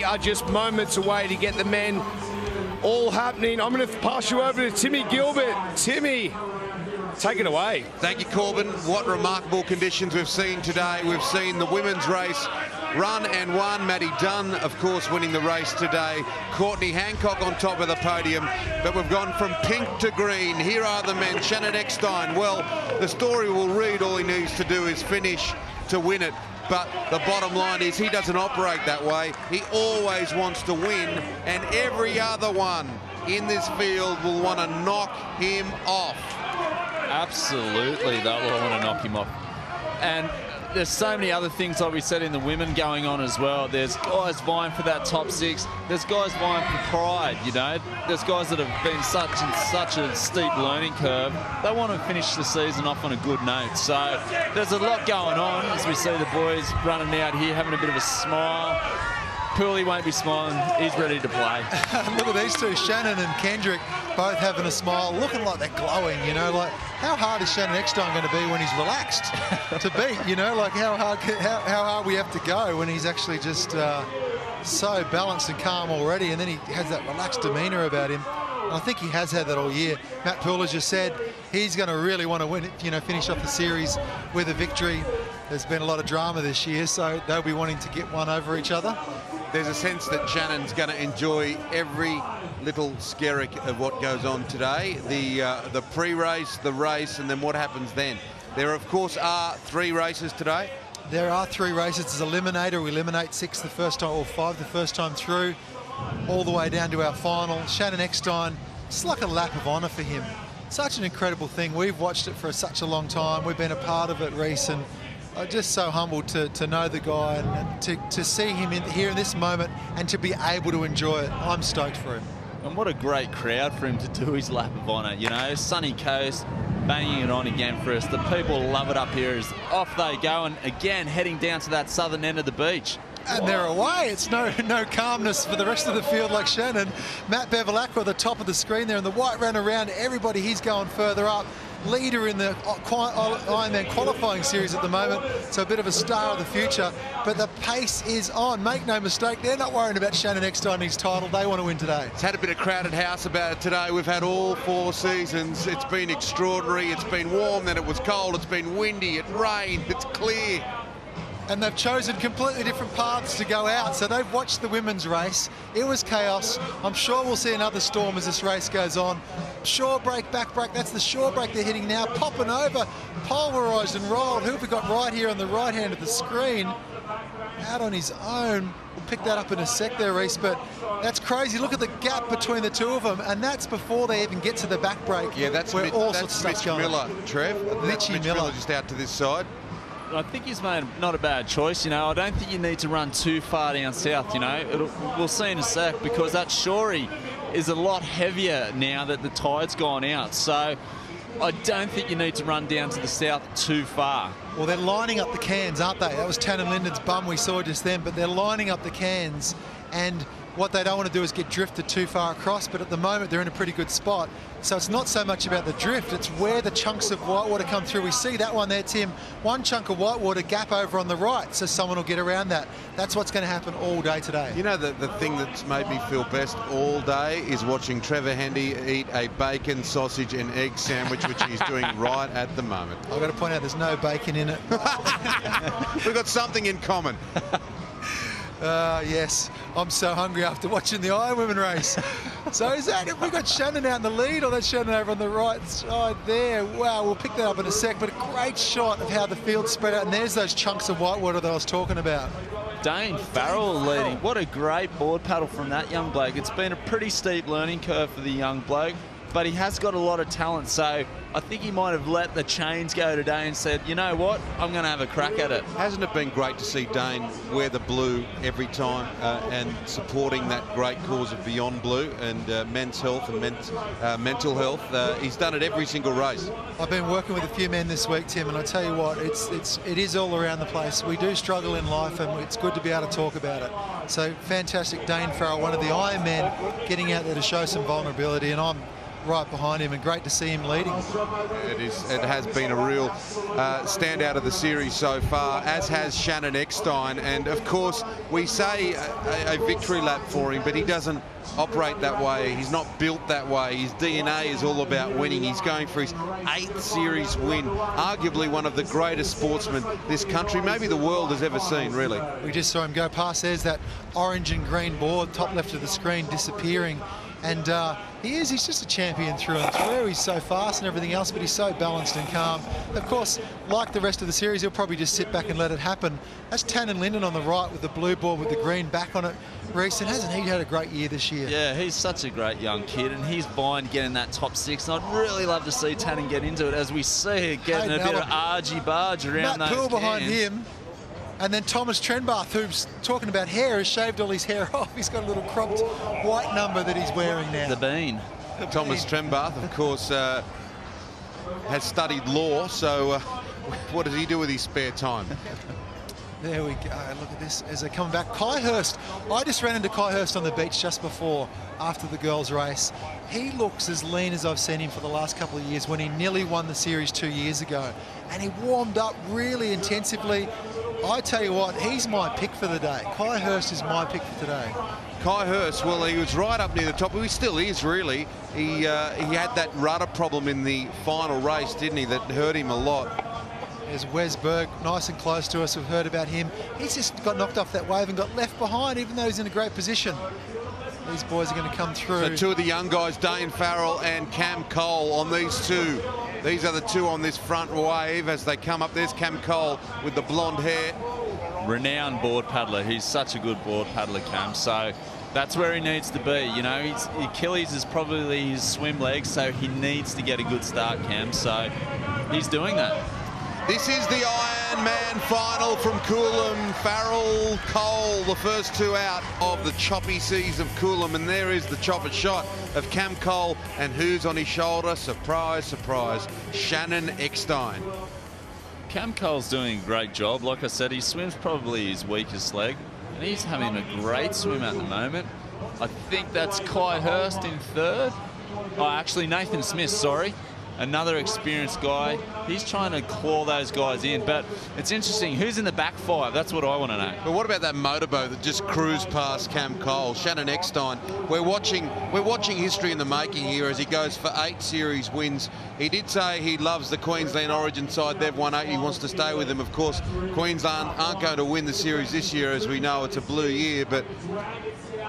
are just moments away to get the men all happening. I'm going to pass you over to Timmy Gilbert. Timmy, take it away. Thank you, Corbin. What remarkable conditions we've seen today. We've seen the women's race run and won. Maddie Dunn, of course, winning the race today. Courtney Hancock on top of the podium. But we've gone from pink to green. Here are the men. Shannon Eckstein, well, the story will read all he needs to do is finish to win it. But the bottom line is he doesn't operate that way. He always wants to win, and every other one in this field will want to knock him off. Absolutely, they will want to knock him off. And there's so many other things, like we said, in the women going on as well. There's guys vying for that top 6. There's guys vying for pride, you know. There's guys that have been such a steep learning curve. They want to finish the season off on a good note. So there's a lot going on as we see the boys running out here, having a bit of a smile. Pooley won't be smiling. He's ready to play. Look at these two, Shannon and Kendrick, both having a smile, looking like they're glowing, you know, like how hard is Shannon Eckstein going to be when he's relaxed to beat, you know, like how hard we have to go when he's actually just so balanced and calm already, and then he has that relaxed demeanour about him. And I think he has had that all year. Matt Poole just said he's going to really want to win, you know, finish off the series with a victory. There's been a lot of drama this year, so they'll be wanting to get one over each other. There's a sense that Shannon's going to enjoy every little skerrick of what goes on today. The pre-race, the race, and then what happens then. There, of course, are 3 races today. There are 3 races. It's Eliminator. We eliminate 6 the first time, or 5 the first time through, all the way down to our final. Shannon Eckstein, it's like a lap of honour for him. Such an incredible thing. We've watched it for such a long time. We've been a part of it, Reece, and I'm just so humbled to know the guy and to see him here in this moment and to be able to enjoy it. I'm stoked for him. And what a great crowd for him to do his lap of honour. You know, sunny coast, banging it on again for us. The people love it up here as off they go, and again heading down to that southern end of the beach. And they're away. It's no calmness for the rest of the field like Shannon. Matt Bevilacqua at the top of the screen there, and the white ran around everybody. He's going further up. Leader in the Ironman qualifying series at the moment, so a bit of a star of the future, but the pace is on. Make no mistake, they're not worrying about Shannon Eckstein and his title. They want to win today. It's had a bit of crowded house about it today. We've had all 4 seasons. It's been extraordinary. It's been warm, then it was cold. It's been windy. It rained. It's clear. And they've chosen completely different paths to go out. So they've watched the women's race. It was chaos. I'm sure we'll see another storm as this race goes on. Shore break, back break. That's the shore break they're hitting now. Popping over, pulverised and rolled. Who have we got right here on the right hand of the screen? Out on his own. We'll pick that up in a sec there, Reece, but that's crazy. Look at the gap between the two of them, and that's before they even get to the back break. Yeah, that's where all sorts of stuff's Mitch going. Miller, Trev. That's Mitch Miller just out to this side. I think he's made not a bad choice, you know. I don't think you need to run too far down south, you know. We'll see in a sec, because that shorey is a lot heavier now that the tide's gone out. So I don't think you need to run down to the south too far. Well, they're lining up the cans, aren't they? That was Tannen Linden's bum we saw just then, but they're lining up the cans, and what they don't want to do is get drifted too far across, but at the moment they're in a pretty good spot. So it's not so much about the drift, it's where the chunks of whitewater come through. We see that one there, Tim. One chunk of whitewater gap over on the right, so someone will get around that. That's what's going to happen all day today. You know, the thing that's made me feel best all day is watching Trevor Hendy eat a bacon, sausage and egg sandwich, which he's doing right at the moment. I've got to point out there's no bacon in it. We've got something in common. Yes, I'm so hungry after watching the Iron Women race. So is that if we got Shannon out in the lead, or that's Shannon over on the right side there? Wow, we'll pick that up in a sec, but a great shot of how the field's spread out, and there's those chunks of whitewater that I was talking about. Dane Farrell leading. What a great board paddle from that young bloke. It's been a pretty steep learning curve for the young bloke, but he has got a lot of talent, so I think he might have let the chains go today and said, you know what, I'm going to have a crack at it. Hasn't it been great to see Dane wear the blue every time and supporting that great cause of Beyond Blue and men's health and mental health? He's done it every single race. I've been working with a few men this week, Tim, and I tell you what, it is all around the place. We do struggle in life, and it's good to be able to talk about it. So fantastic, Dane Farrell, one of the Iron Men, getting out there to show some vulnerability, and I'm right behind him, and great to see him leading. It has been a real standout of the series so far, as has Shannon Eckstein. And of course, we say a victory lap for him, but he doesn't operate that way. He's not built that way. His DNA is all about winning. He's going for his 8th series win, arguably one of the greatest sportsmen this country, maybe the world, has ever seen, really. We just saw him go past. There's that orange and green board, top left of the screen, disappearing. And he's just a champion through and through. He's so fast and everything else, but he's so balanced and calm. Of course, like the rest of the series, he'll probably just sit back and let it happen. That's Tannen Linden on the right with the blue board with the green back on it. Reece, and hasn't he had a great year this year? Yeah, he's such a great young kid, and he's vying getting that top 6. And I'd really love to see Tannen get into it, as we see it getting a bit of argy-barge around Matt those Poole behind cans. him. And then Thomas Trenbath, who's talking about hair, has shaved all his hair off. He's got a little cropped white number that he's wearing now. The bean. Thomas Trenbath, of course, has studied law, so what does he do with his spare time? There we go. Look at this as they come back. Kai Hurst. I just ran into Kai Hurst on the beach just before, after the girls' race. He looks as lean as I've seen him for the last couple of years, when he nearly won the series 2 years ago. And he warmed up really intensively. I tell you what, he's my pick for the day. Kai Hurst is my pick for today. Kai Hurst, well, he was right up near the top. He still is, really. He had that rudder problem in the final race, didn't he, that hurt him a lot. There's Wes Berg, nice and close to us. We've heard about him. He's just got knocked off that wave and got left behind, even though he's in a great position. These boys are going to come through. So 2 of the young guys, Dane Farrell and Cam Cole, on these 2. These are the 2 on this front wave as they come up. There's Cam Cole with the blonde hair. Renowned board paddler. He's such a good board paddler, Cam. So that's where he needs to be. You know, his Achilles is probably his swim leg, so he needs to get a good start, Cam. So he's doing that. This is the Ironman final from Coolum. Farrell, Cole, the first 2 out of the choppy seas of Coolum. And there is the chopper shot of Cam Cole. And who's on his shoulder? Surprise, surprise, Shannon Eckstein. Cam Cole's doing a great job. Like I said, his swim's probably his weakest leg, and he's having a great swim at the moment. I think that's Kai Hurst in 3rd. Oh, actually, Nathan Smith, sorry. Another experienced guy. He's trying to claw those guys in, but it's interesting. Who's in the back 5? That's what I want to know. But what about that motorboat that just cruised past Cam Cole? Shannon Eckstein. We're watching history in the making here as he goes for 8 series wins. He did say he loves the Queensland Origin side. They've won 8. He wants to stay with them. Of course, Queensland aren't going to win the series this year, as we know. It's a blue year, but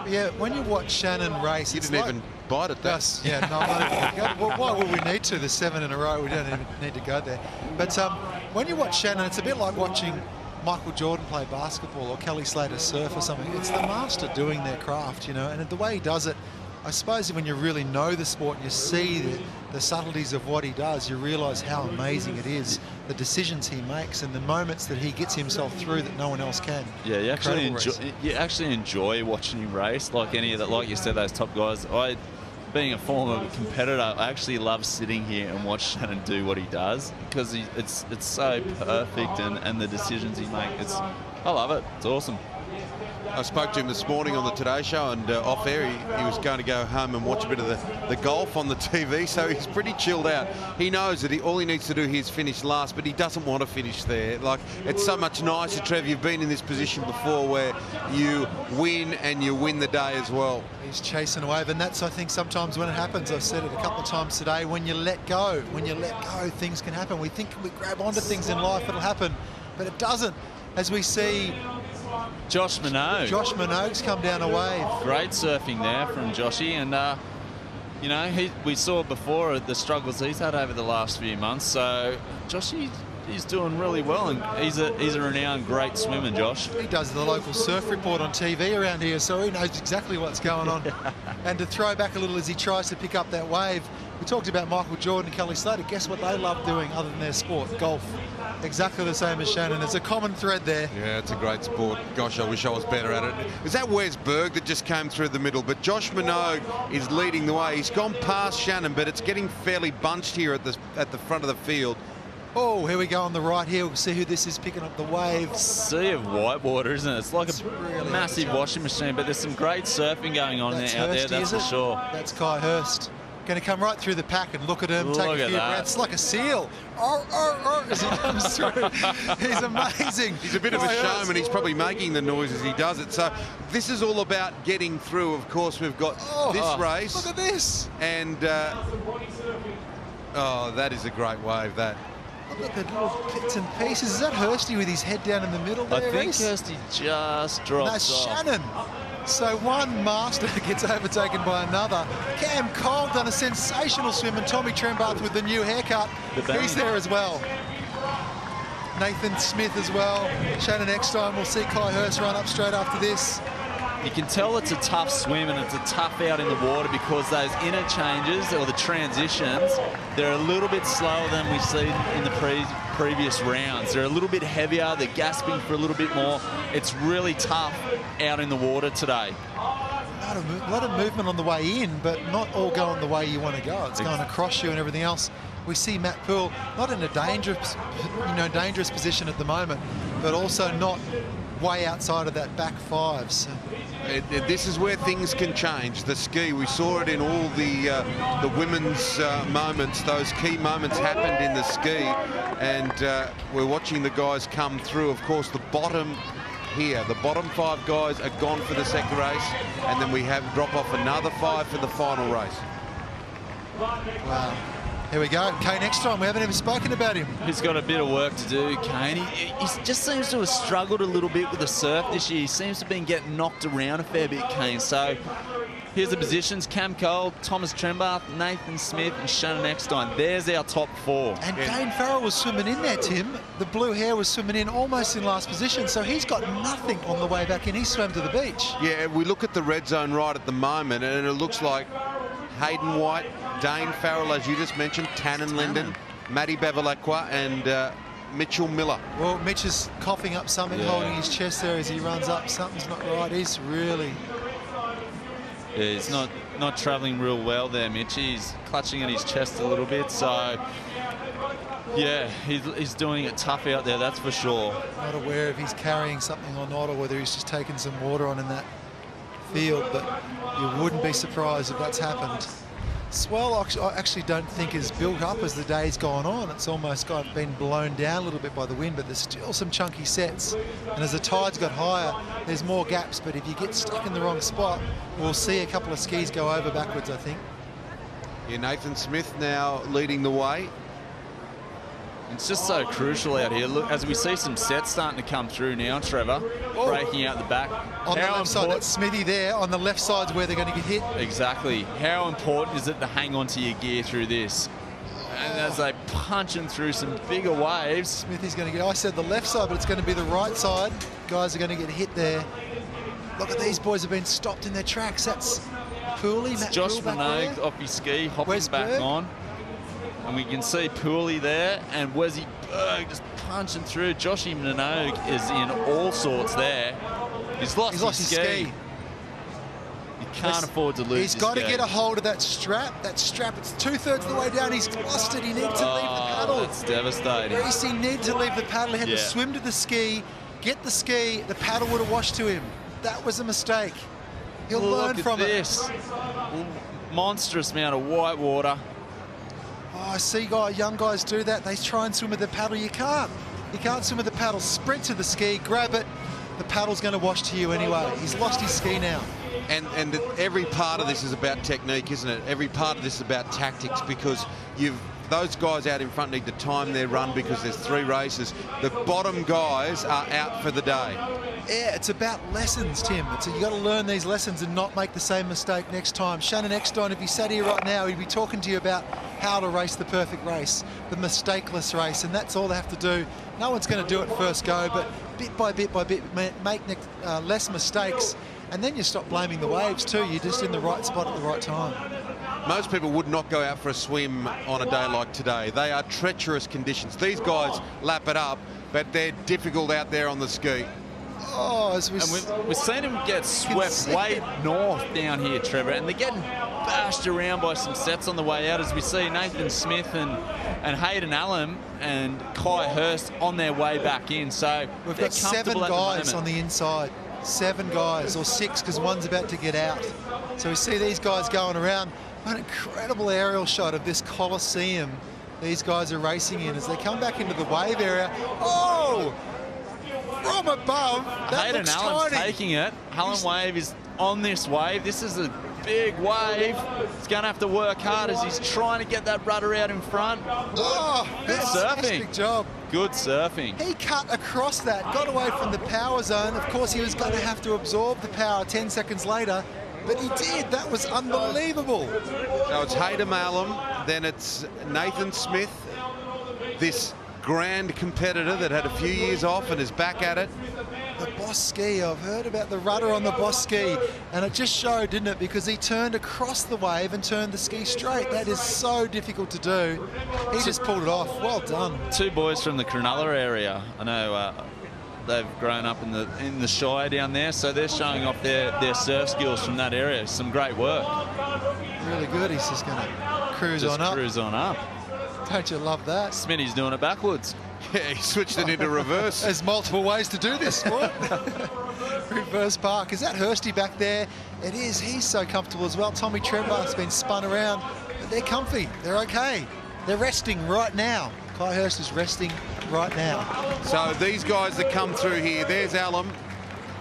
yeah, when you watch Shannon race, you didn't even bite at that. Yeah, no, well, why would we need to? There's 7 in a row. We don't even need to go there. But when you watch Shannon, it's a bit like watching Michael Jordan play basketball or Kelly Slater surf or something. It's the master doing their craft, you know, and the way he does it, I suppose when you really know the sport and you see the subtleties of what he does, you realise how amazing it is, the decisions he makes and the moments that he gets himself through that no one else can. Yeah, you actually enjoy watching him race, like any of that, like you said, those top guys. Being a former competitor, I actually love sitting here and watch Shannon do what he does, because it's so perfect, and the decisions he makes. I love it. It's awesome. I spoke to him this morning on the Today Show, and off air he was going to go home and watch a bit of the golf on the TV, so he's pretty chilled out. He knows that all he needs to do here is finish last, but he doesn't want to finish there. Like, it's so much nicer, Trev. You've been in this position before where you win and you win the day as well. He's chasing a wave, and that's, I think, sometimes when it happens. I've said it a couple of times today, when you let go, things can happen. We think we grab onto things in life, it'll happen, but it doesn't. As we see Josh Minogue. Josh Minogue's come down a wave. Great surfing there from Joshy, and you know, we saw before the struggles he's had over the last few months. So Joshy, he's doing really well, and he's a renowned great swimmer, Josh. He does the local surf report on TV around here, so he knows exactly what's going on. And to throw back a little as he tries to pick up that wave, we talked about Michael Jordan and Kelly Slater. Guess what they love doing other than their sport? Golf. Exactly the same as Shannon. There's a common thread there. Yeah, it's a great sport. Gosh, I wish I was better at it. Is that Wes Berg that just came through the middle? But Josh Minogue is leading the way. He's gone past Shannon, but it's getting fairly bunched here at the front of the field. Oh, here we go on the right here. We'll see who this is picking up the wave. Sea of white water, isn't it? It's like a really massive washing machine, but there's some great surfing going on out there, that's for sure. That's Kai Hurst. Going to come right through the pack and look at him, take a few breaths like a seal. As he comes through. He's amazing. He's a bit of a showman. He's probably making the noise as he does it. So this is all about getting through. Of course, we've got this race. Look at this. And, that is a great wave, that. Look at the little bits and pieces. Is that Hursty with his head down in the middle there, I think Reece? Hursty just drops That's off. Shannon. So one master gets overtaken by another. Cam Cole done a sensational swim, and Tommy Trembath with the new haircut. He's there as well. Nathan Smith as well. Shannon Eckstein. We'll see Kai Hurst run up straight after this. You can tell it's a tough swim and it's a tough out in the water because those interchanges or the transitions, they're a little bit slower than we've seen in the previous rounds. They're a little bit heavier, they're gasping for a little bit more. It's really tough out in the water today. A lot of movement on the way in, but not all going the way you want to go. It's going across you and everything else. We see Matt Poole not in a dangerous position at the moment, but also not way outside of that back five. So. This is where things can change. The ski, we saw it in all the women's moments. Those key moments happened in the ski, and we're watching the guys come through. Of course, the bottom here, the bottom 5 guys are gone for the second race, and then we have drop off another 5 for the final race. Wow. Here we go. Kane Eckstein, we haven't even spoken about him. He's got a bit of work to do, Kane. He just seems to have struggled a little bit with the surf this year. He seems to have been getting knocked around a fair bit, Kane. So here's the positions. Cam Cole, Thomas Trembath, Nathan Smith and Shannon Eckstein. There's our top 4. And Dane Farrell was swimming in there, Tim. The blue hair was swimming in almost in last position, so he's got nothing on the way back in. He swam to the beach. Yeah, we look at the red zone right at the moment, and it looks like Hayden White, Dane Farrell, as you just mentioned, Tannen Linden, Matty Bevilacqua and Mitchell Miller. Well, Mitch is coughing up something, holding his chest there as he runs up. Something's not right. He's really... Yeah, he's not travelling real well there, Mitch. He's clutching at his chest a little bit, so... Yeah, he's doing it tough out there, that's for sure. Not aware if he's carrying something or not, or whether he's just taking some water on in that field, but you wouldn't be surprised if that's happened. Swell, I actually don't think is built up as the day's gone on. It's almost been blown down a little bit by the wind, but there's still some chunky sets. And as the tides got higher, there's more gaps. But if you get stuck in the wrong spot, we'll see a couple of skis go over backwards, I think. Yeah, Nathan Smith now leading the way. It's just so crucial out here. Look, as we see some sets starting to come through now, Trevor, breaking out the back. On the left side, that's Smithy there. On the left side's where they're going to get hit. Exactly. How important is it to hang on to your gear through this? And as they punching through some bigger waves. Smithy's going to get, I said the left side, but it's going to be the right side. Guys are going to get hit there. Look at these boys have been stopped in their tracks. That's Pooley, Matt Josh Poole Minogue off his ski, hopping back on. And we can see Pooley there and Wesy Berg just punching through. Joshy Minogue is in all sorts there. He's lost his ski. You can't afford to lose. He's got to get a hold of that strap. That strap, it's 2/3 of the way down. He's lost it. He needs to leave the paddle. That's devastating. Reece, he needed to leave the paddle. He had to swim to the ski, get the ski. The paddle would have washed to him. That was a mistake. He'll learn from it. Monstrous amount of white water. Oh, I see young guys do that. They try and swim with the paddle. You can't. You can't swim with the paddle. Sprint to the ski, grab it. The paddle's going to wash to you anyway. He's lost his ski now. And every part of this is about technique, isn't it? Every part of this is about tactics, because those guys out in front need to time their run because there's 3 races. The bottom guys are out for the day. Yeah, it's about lessons, Tim. You got to learn these lessons and not make the same mistake next time. Shannon Eckstein, if he sat here right now, he'd be talking to you about how to race the perfect race, the mistakeless race, and that's all they have to do. No one's going to do it first go, but bit by bit, make less mistakes, and then you stop blaming the waves too. You're just in the right spot at the right time. Most people would not go out for a swim on a day like today. They are treacherous conditions. These guys lap it up, but they're difficult out there on the ski. Oh, as we've seen them get swept way north down here, Trevor, and they're getting bashed around by some sets on the way out, as we see Nathan Smith and Hayden Allen and Kai Hurst on their way back in. So we've got 7 guys on the inside. 7 guys, or 6, because one's about to get out. So we see these guys going around. An incredible aerial shot of this Coliseum these guys are racing in as they come back into the wave area. Oh! From above, that Hayden looks Allen's tiny. taking it. Allen Wave is on this wave. This is a big wave. He's going to have to work hard as he's trying to get that rudder out in front. Oh, Good fantastic surfing. job. Good surfing. He cut across that, got away from the power zone. Of course, he was going to have to absorb the power 10 seconds later, but he did. That was unbelievable. So it's Hayden Allen, then it's Nathan Smith, this grand competitor that had a few years off and is back at it. The boss ski, I've heard about the rudder on the boss ski, and it just showed, didn't it? Because he turned across the wave and turned the ski straight. That is so difficult to do. He just pulled it off. Well done. Two boys from the Cronulla area. I know they've grown up in the Shire down there, so they're showing off their surf skills from that area. Some great work. Really good. He's just going to cruise on up. Cruise on up. Don't you love that? Smitty's doing it backwards. Yeah, he switched it into reverse. There's multiple ways to do this. Reverse park. Is that Hursty back there? It is. He's so comfortable as well. Tommy Trembar's been spun around, but they're comfy. They're okay. They're resting right now. Kai Hurst is resting right now. So these guys that come through here, there's Allen.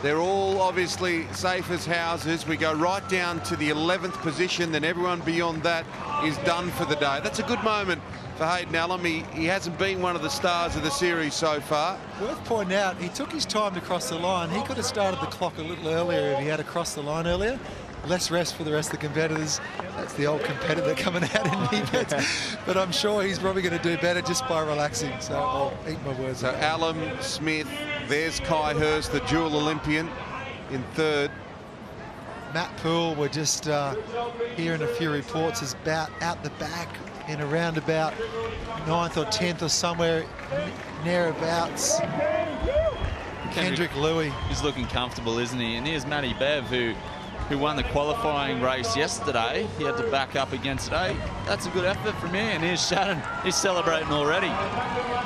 They're all obviously safe as houses. We go right down to the 11th position, then everyone beyond that is done for the day. That's a good moment for Hayden Allen. He hasn't been one of the stars of the series so far. Worth pointing out, he took his time to cross the line. He could have started the clock a little earlier if he had to cross the line earlier. Less rest for the rest of the competitors. That's the old competitor coming out in me. But I'm sure he's probably going to do better just by relaxing. So I'll eat my words. So Allen, Smith, there's Kai Hurst, the dual Olympian, in third. Matt Poole, we're just hearing a few reports, is about out the back in around about 9th or 10th or somewhere nearabouts. Kendrick Louis. He's looking comfortable, isn't he? And here's Matty Bev, who won the qualifying race yesterday. He had to back up again today. That's a good effort from him. And here's Shannon. He's celebrating already.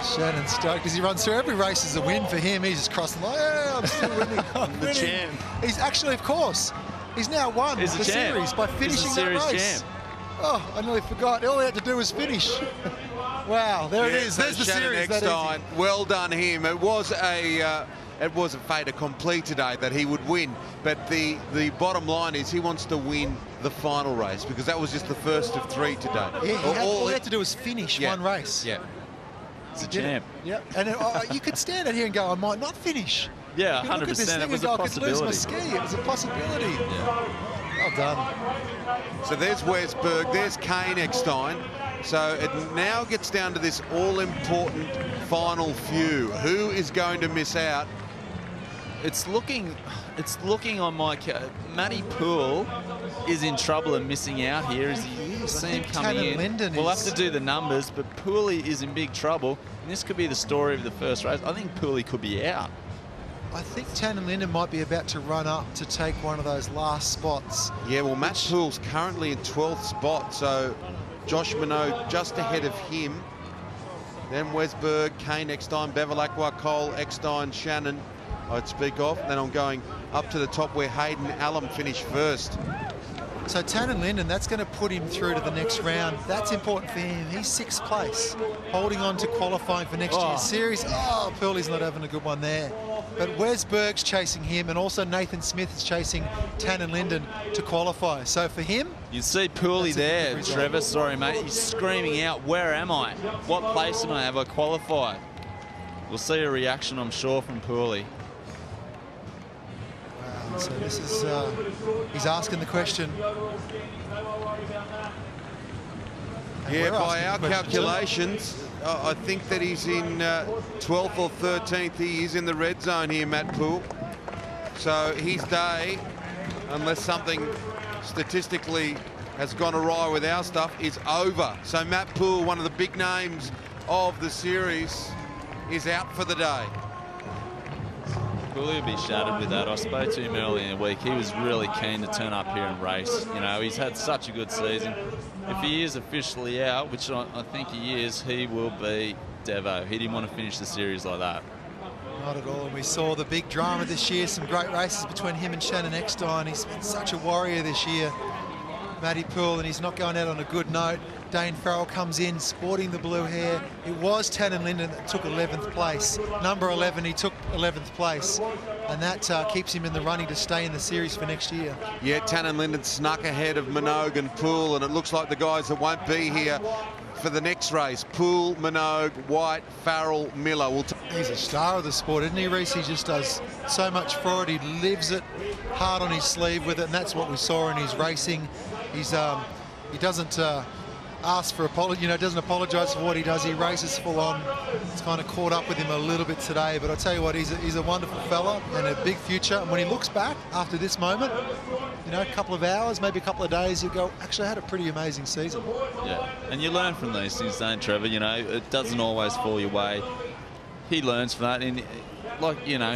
Shannon stoked as he runs through. Every race is a win for him. He's just crossing the line. Yeah, I'm still winning. I'm The winning. champ. He's actually, of course, he's now won He's the the champ. series by He's the finishing that series race. champ. Oh, I nearly forgot. All he had to do was finish. Wow, there it is. So There's the Shannon series. That Eckstein, easy. well done him. It was a fait accompli today that he would win, but the bottom line is he wants to win the final race because that was just the first of 3 today. Yeah, all he had to do was finish one race. Yeah. He's a Did it. champ. Yep. And you could stand out here and go, I might not finish. Yeah, You could look at this 100%. thing It was and a go, I could lose my possibility. ski. It was a possibility. Yeah. Well done. So there's Westberg, there's Kane Eckstein. So it now gets down to this all-important final few. Who is going to miss out? It's looking on my Matty Poole is in trouble and missing out here as He you is. I see him think coming Tannen in. Linden We'll is- have to do the numbers, but Pooley is in big trouble. And this could be the story of the first race. I think Pooley could be out. I think Tannen Linden might be about to run up to take one of those last spots. Yeah, well, Matt Poole's currently in 12th spot, so Josh Minot just ahead of him. Then Westberg, Kane Eckstein, Bevilacqua, Cole, Eckstein, Shannon, I'd speak of. Then I'm going up to the top where Hayden Allen finished first. So Tannen Linden, that's going to put him through to the next round. That's important for him. He's 6th place, holding on to qualifying for next year's series. Oh, Pearlie's not having a good one there. But Westberg's chasing him, and also Nathan Smith is chasing Tannen Linden to qualify. So for him, You see Pooley That's a good there, result. Trevor. Sorry, mate. He's screaming out, where am I? What place am I? Have I qualified? We'll see a reaction, I'm sure, from Pooley. wow, so this is, he's asking the question. And Yeah, we're by asking our the question too. calculations, I think that he's in 12th or 13th. He is in the red zone here, Matt Poole. So his day, unless something statistically has gone awry with our stuff, is over. So Matt Poole, one of the big names of the series, is out for the day. Pooley would be shattered with that. I spoke to him earlier in the week. He was really keen to turn up here and race. You know, he's had such a good season. If he is officially out, which I think he is, he will be Devo. He didn't want to finish the series like that. Not at all. And we saw the big drama this year, some great races between him and Shannon Eckstein. He's been such a warrior this year. Matty Poole, and he's not going out on a good note. Dane Farrell comes in sporting the blue hair. It was Tannen Linden that took 11th place. Number 11, he took 11th place, and that keeps him in the running to stay in the series for next year. Yeah, Tannen Linden snuck ahead of Minogue and Poole, and it looks like the guys that won't be here for the next race, Poole, Minogue, White, Farrell, Miller. He's a star of the sport, isn't he, Reece? He just does so much for it. He lives it, hard on his sleeve with it, and that's what we saw in his racing. He's he doesn't ask for apology, doesn't apologise for what he does. He races full on. It's kind of caught up with him a little bit today, but I'll tell you what, he's a wonderful fella and a big future. And when he looks back after this moment, a couple of hours, maybe a couple of days, you go, actually, I had a pretty amazing season. Yeah, and you learn from these things, don't you, Trevor? It doesn't always fall your way. He learns from that, and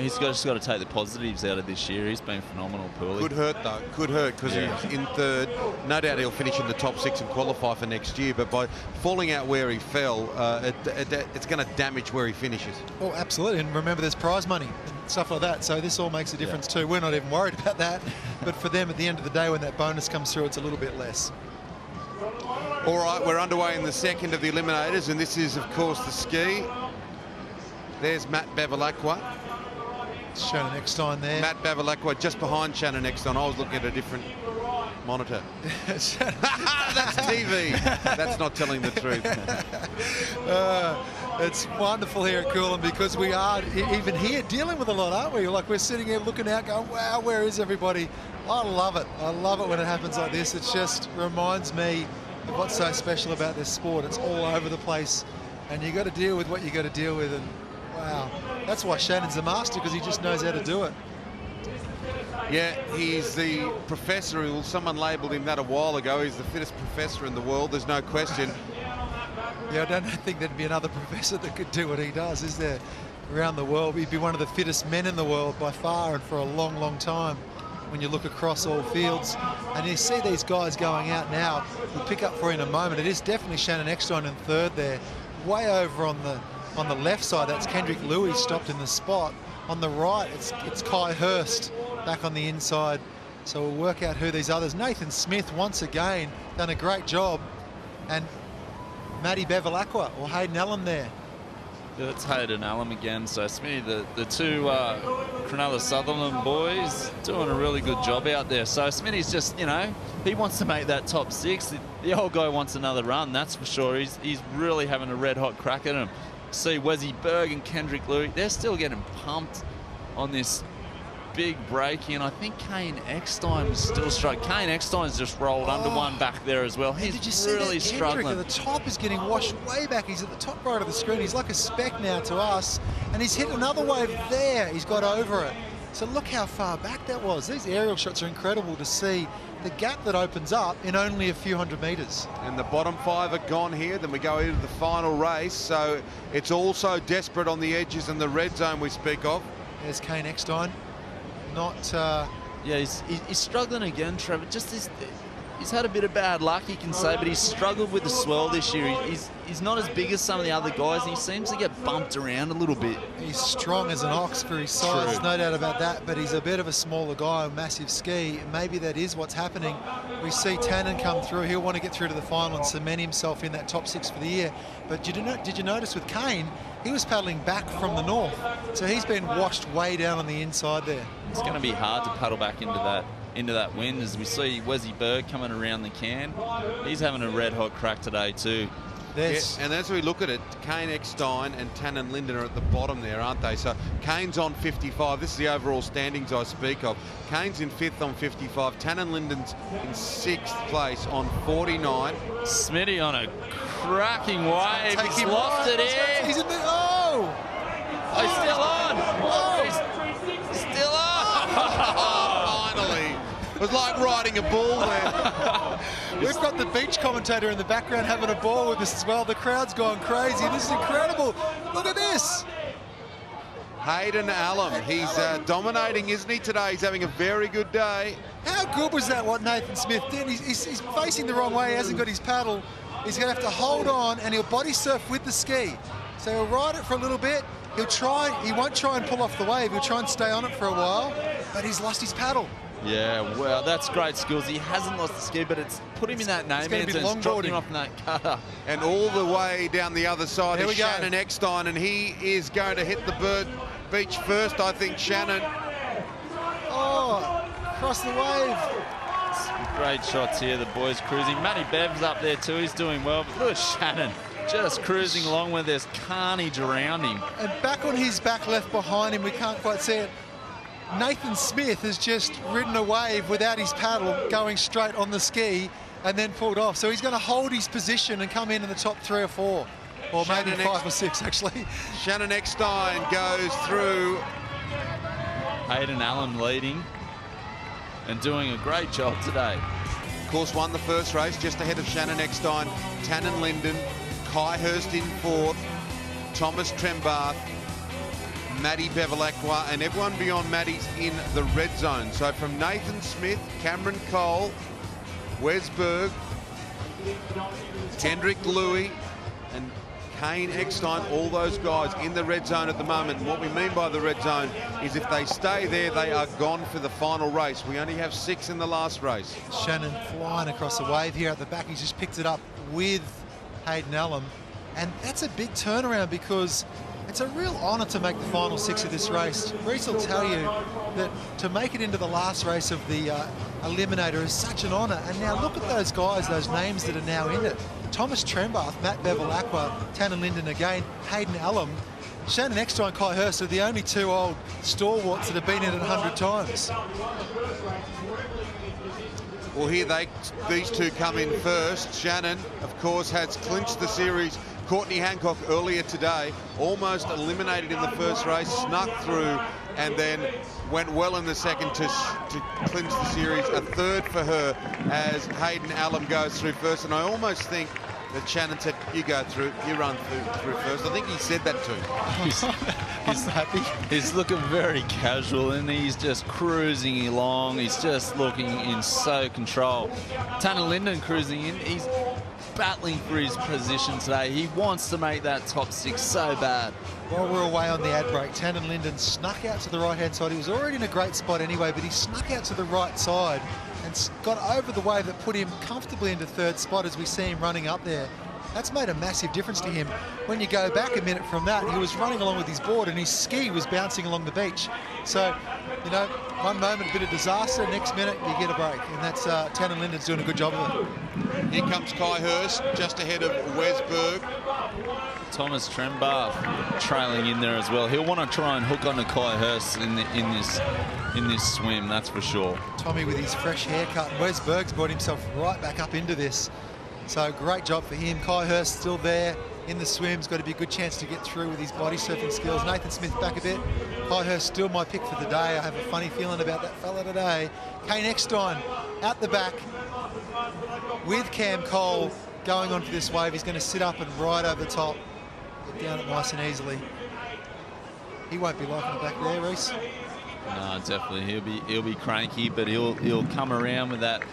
he's just got to take the positives out of this year. He's been phenomenal, Pooley. Could hurt, though. Could hurt, because he's in third. No doubt he'll finish in the top 6 and qualify for next year, but by falling out where he fell, it's going to damage where he finishes. Oh, absolutely. And remember, there's prize money and stuff like that, so this all makes a difference too. We're not even worried about that, but for them, at the end of the day, when that bonus comes through, it's a little bit less. All right, we're underway in the second of the Eliminators, and this is, of course, the ski. There's Matt Bevilacqua. Shannon Eckstein there. Matt Bevilacqua just behind Shannon Eckstein. I was looking at a different monitor. That's TV. That's not telling the truth. It's wonderful here at Coolum because we are, even here, dealing with a lot, aren't we? Like, we're sitting here looking out going, wow, where is everybody? I love it. I love it when it happens like this. It just reminds me of what's so special about this sport. It's all over the place, and you got to deal with what you got to deal with. And wow, that's why Shannon's the master, because he just knows how to do it. Yeah, he's the professor. Someone labelled him that a while ago. He's the fittest professor in the world, there's no question. Yeah, I don't think there'd be another professor that could do what he does, is there? Around the world, he'd be one of the fittest men in the world by far, and for a long, long time. When you look across all fields, and you see these guys going out now, we'll pick up for you in a moment. It is definitely Shannon Eckstein in third there. Way over on the left side, that's Kendrick Louis stopped in the spot. On the right, it's Kai Hurst back on the inside. So we'll work out who these others. Nathan Smith, once again, done a great job. And Matty Bevilacqua or Hayden Allen there. Yeah, it's Hayden Allen again. So Smitty, the two Cronulla Sutherland boys doing a really good job out there. So Smitty's just, he wants to make that top 6. The old guy wants another run, that's for sure. He's really having a red hot crack at him. See Wesy Berg and Kendrick Louis, they're still getting pumped on this big break in. I think Kane Eckstein is still struggling. Kane Eckstein's just rolled under one back there as well. He's really struggling. Kendrick at the top is getting washed way back. He's at the top right of the screen. He's like a speck now to us, and he's hit another wave there. He's got over it. So look how far back that was. These aerial shots are incredible to see the gap that opens up in only a few hundred metres. And the bottom 5 are gone here. Then we go into the final race. So it's also desperate on the edges and the red zone we speak of. There's Kane Eckstein. Not... Yeah, he's struggling again, Trevor. He's had a bit of bad luck, you can say, but he's struggled with the swell this year. He's not as big as some of the other guys, and he seems to get bumped around a little bit. He's strong as an ox for his size, no doubt about that, but he's a bit of a smaller guy, a massive ski. Maybe that is what's happening. We see Tannen come through. He'll want to get through to the final and cement himself in that top 6 for the year. But did you notice with Kane, he was paddling back from the north, so he's been washed way down on the inside there. It's going to be hard to paddle back into that wind, as we see Wesy Berg coming around the can. He's having a red hot crack today too. Yes. Yeah, and as we look at it, Kane Eckstein and Tannen Linden are at the bottom there, aren't they? So Kane's on 55. This is the overall standings I speak of. Kane's in 5th on 55. Tannen Linden's in 6th place on 49. Smitty on a cracking wave. He's lost it here. He's in the... Oh! He's still on. Oh! He's still on. Finally. It was like riding a bull there. We've got the beach commentator in the background having a ball with us as well. The crowd's gone crazy. This is incredible. Look at this. Hayden Allen. He's dominating, isn't he, today? He's having a very good day. How good was that, what Nathan Smith did? He's facing the wrong way. He hasn't got his paddle. He's going to have to hold on, and he'll body surf with the ski. So he'll ride it for a little bit. He won't try and pull off the wave. He'll try and stay on it for a while, but he's lost his paddle. Yeah, well, that's great skills. He hasn't lost the ski, but it's put him in that no man's and dropped him off in that cutter. And all the way down the other side Here is we go. Shannon Eckstein, and he is going to hit the beach first, I think, Shannon. Oh, across the wave. Some great shots here, the boys cruising. Matty Bev's up there too, he's doing well. But look at Shannon, just cruising along where there's carnage around him. And back on his back left behind him, we can't quite see it. Nathan Smith has just ridden a wave without his paddle, going straight on the ski and then pulled off. So he's going to hold his position and come in the top 3 or 4, or maybe 5 or 6 actually. Shannon Eckstein goes through. Hayden Allen leading and doing a great job today. Of course, won the first race just ahead of Shannon Eckstein, Tannen Linden, Kai Hurst in 4th, Thomas Trembath, Matty Bevilacqua, and everyone beyond Matty's in the red zone. So from Nathan Smith, Cameron Cole, Wes Berg, Kendrick Louis, and Kane Eckstein, all those guys in the red zone at the moment. And what we mean by the red zone is if they stay there, they are gone for the final race. We only have 6 in the last race. Shannon flying across the wave here at the back. He's just picked it up with Hayden Allen. And that's a big turnaround because it's a real honour to make the final 6 of this race. Reece will tell you that to make it into the last race of the Eliminator is such an honour. And now look at those guys, those names that are now in it. Thomas Trembath, Matt Bevilacqua, Tannen Linden again, Hayden Allen, Shannon Eckstein, Kai Hurst are the only 2 old stalwarts that have been in it 100 times. Well, here these 2 come in first. Shannon, of course, has clinched the series. Courtney Hancock earlier today, almost eliminated in the first race, snuck through, and then went well in the second to clinch the series. A 3rd for her as Hayden Allen goes through first. And I almost think that Shannon said, you go through, you run through first. I think he said that to him. He's happy. He's looking very casual and he's just cruising along. He's just looking in so control. Tannen Linden cruising in. He's battling for his position today. He wants to make that top 6 so bad. While we're away on the ad break, Tannen Linden snuck out to the right-hand side. He was already in a great spot anyway, but he snuck out to the right side and got over the wave that put him comfortably into 3rd spot as we see him running up there. That's made a massive difference to him. When you go back a minute from that, he was running along with his board and his ski was bouncing along the beach. So, you know, one moment, a bit of disaster, next minute, you get a break. And that's Tannen Linden's doing a good job of it. Here comes Kai Hurst, just ahead of Wes Berg. Thomas Trembath trailing in there as well. He'll want to try and hook onto Kai Hurst in this swim, that's for sure. Tommy with his fresh haircut, and Wes Berg's brought himself right back up into this. So great job for him. Kai Hurst still there in the swim's got to be a good chance to get through with his body surfing skills. Nathan Smith back a bit. Kai Hurst still my pick for the day. I have a funny feeling about that fella today. Kane Eckstein out the back with Cam Cole going onto this wave. He's going to sit up and ride over the top. Get down it nice and easily. He won't be liking it back there, Reece. No, definitely. He'll be cranky, but he'll come around with that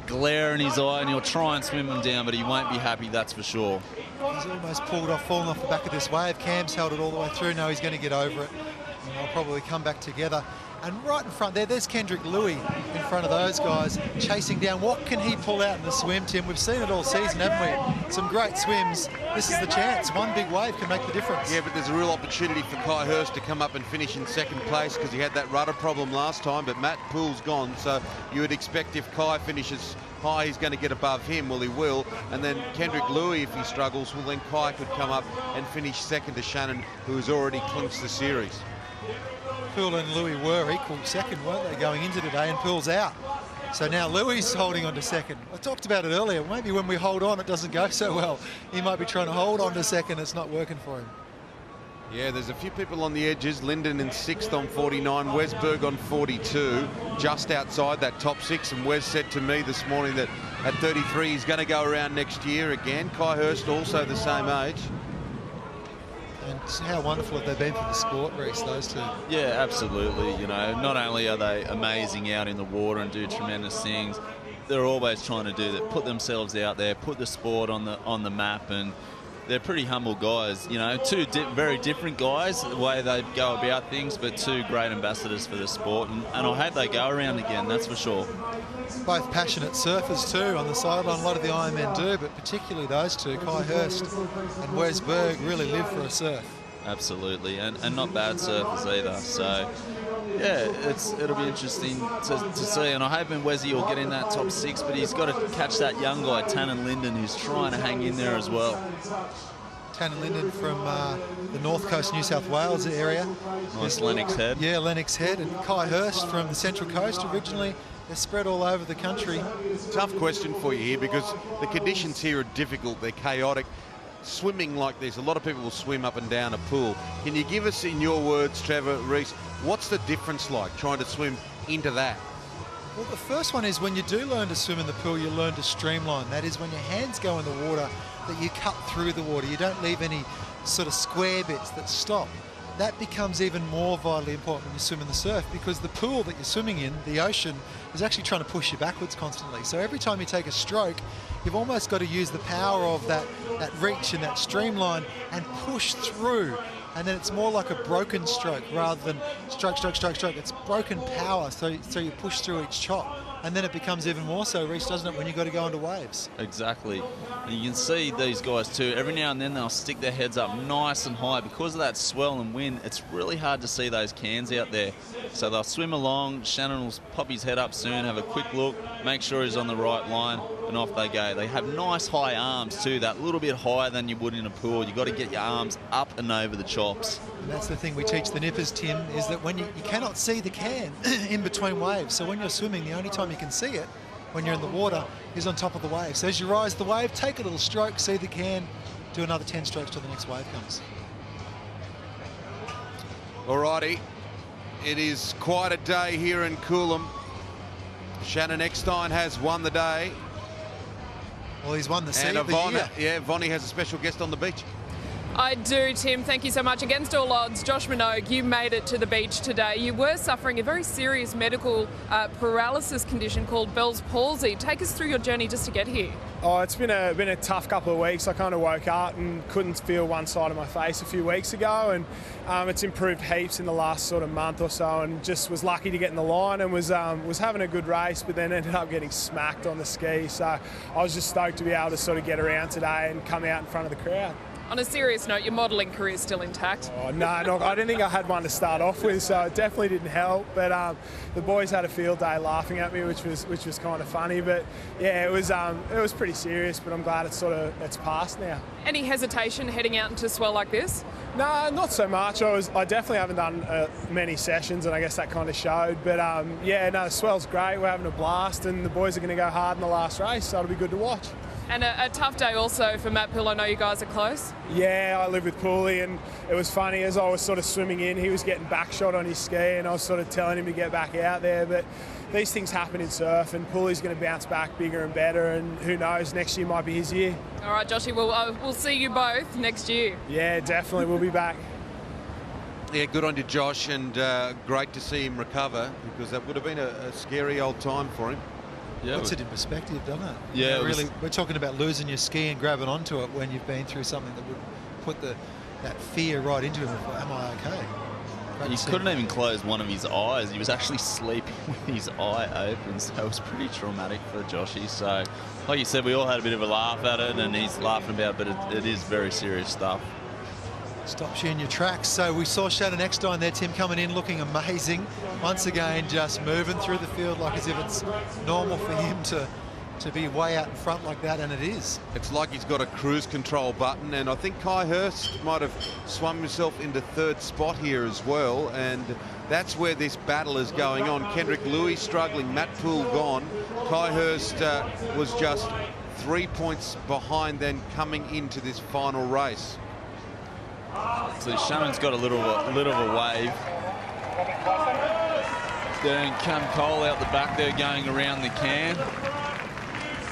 glare in his eye and he'll try and swim him down, but he won't be happy, that's for sure. He's almost fallen off the back of this wave. Cam's held it all the way through. Now he's going to get over it. And they'll probably come back together. And right in front there's Kendrick Louis in front of those guys, chasing down. What can he pull out in the swim, Tim? We've seen it all season, haven't we? Some great swims. This is the chance. One big wave can make the difference. Yeah, but there's a real opportunity for Kai Hurst to come up and finish in 2nd place because he had that rudder problem last time, but Matt Poole's gone, so you would expect if Kai finishes high, he's going to get above him. Well, he will. And then Kendrick Louis, if he struggles, well, then Kai could come up and finish 2nd to Shannon, who has already clinched the series. Poole and Louis were equal 2nd, weren't they, going into today, and Poole's out. So now Louis holding on to 2nd. I talked about it earlier. Maybe when we hold on, it doesn't go so well. He might be trying to hold on to 2nd. It's not working for him. Yeah, there's a few people on the edges. Linden in 6th on 49, Wes Berg on 42, just outside that top 6. And Wes said to me this morning that at 33 he's going to go around next year again. Kai Hurst also the same age. And how wonderful have they been for the sport, Reece, those two? Yeah, absolutely. You know, not only are they amazing out in the water and do tremendous things, they're always trying to do that, put themselves out there, put the sport on the map, and they're pretty humble guys. You know, two very different guys, the way they go about things, but two great ambassadors for the sport. And I hope they go around again, that's for sure. Both passionate surfers too on the sideline. A lot of the Ironmen do, but particularly those two, Kai Hurst and Wes Berg, really live for a surf. Absolutely, and not bad surfers either. So, yeah, it'll be interesting to see. And I'm hoping Wesy will get in that top 6, but he's got to catch that young guy, Tannen Linden, who's trying to hang in there as well. Tannen Linden from the North Coast, New South Wales area. Nice Lennox Head. Yeah, Lennox Head. And Kai Hurst from the Central Coast originally. They're spread all over the country. Tough question for you here because the conditions here are difficult. They're chaotic. Swimming like this, a lot of people will swim up and down a pool. Can you give us, in your words, Trevor, Reese, what's the difference like trying to swim into that? Well, the first one is when you do learn to swim in the pool, you learn to streamline. That is when your hands go in the water, that you cut through the water. You don't leave any sort of square bits that stop. That becomes even more vitally important when you swim in the surf, because the pool that you're swimming in, the ocean, is actually trying to push you backwards constantly. So every time you take a stroke, you've almost got to use the power of that reach and that streamline and push through. And then it's more like a broken stroke rather than stroke, stroke, stroke, stroke. It's broken power, so you push through each chop. And then it becomes even more so, Reece, doesn't it, when you've got to go into waves? Exactly. And you can see these guys too, every now and then they'll stick their heads up nice and high. Because of that swell and wind, it's really hard to see those cans out there. So they'll swim along, Shannon will pop his head up soon, have a quick look, make sure he's on the right line, and off they go. They have nice high arms too, that little bit higher than you would in a pool. You've got to get your arms up and over the chops. And that's the thing we teach the nippers, Tim, is that when you cannot see the can in between waves. So when you're swimming, the only time you can see it when you're in the water is on top of the wave. So as you rise the wave, take a little stroke, see the can, do another 10 strokes till the next wave comes. Alrighty, it is quite a day here in Coolum. Shannon Eckstein has won the day. Well, he's won the sea and of the year. Yeah, Vonnie has a special guest on the beach. I do, Tim. Thank you so much. Against all odds, Josh Minogue, you made it to the beach today. You were suffering a very serious medical paralysis condition called Bell's palsy. Take us through your journey just to get here. Oh, it's been a tough couple of weeks. I kind of woke up and couldn't feel one side of my face a few weeks ago, and it's improved heaps in the last sort of month or so, and just was lucky to get in the line and was having a good race, but then ended up getting smacked on the ski. So I was just stoked to be able to sort of get around today and come out in front of the crowd. On a serious note, your modelling career is still intact. Oh, no, I didn't think I had one to start off with, so it definitely didn't help. But the boys had a field day laughing at me, which was kind of funny. But yeah, it was pretty serious. But I'm glad it's passed now. Any hesitation heading out into swell like this? No, not so much. I definitely haven't done many sessions, and I guess that kind of showed. But yeah, no, the swell's great. We're having a blast, and the boys are going to go hard in the last race, so it'll be good to watch. And a tough day also for Matt Pill. I know you guys are close. Yeah, I live with Pooley, and it was funny as I was sort of swimming in, he was getting back shot on his ski, and I was sort of telling him to get back out there. But these things happen in surf, and Pooley's going to bounce back bigger and better, and who knows, next year might be his year. All right, Joshy, we'll see you both next year. Yeah, definitely, we'll be back. Yeah, good on you, Josh, and great to see him recover, because that would have been a scary old time for him. Yeah, puts it in perspective, doesn't it? Yeah, really. We're talking about losing your ski and grabbing onto it when you've been through something that would put that fear right into him. Am I okay? He couldn't even close one of his eyes. He was actually sleeping with his eye open, so it was pretty traumatic for Joshy. So, like you said, we all had a bit of a laugh at it, and he's laughing about it, but it is very serious stuff. Stops you in your tracks. So we saw Shannon Eckstein there, Tim, coming in looking amazing. Once again, just moving through the field like as if it's normal for him to be way out in front like that, and it is. It's like he's got a cruise control button, and I think Kai Hurst might have swum himself into third spot here as well, and that's where this battle is going on. Kendrick Louis struggling, Matt Poole gone. Kai Hurst was just 3 points behind then coming into this final race. So Shannon's got a little of a wave. Then Cam Cole out the back there going around the can.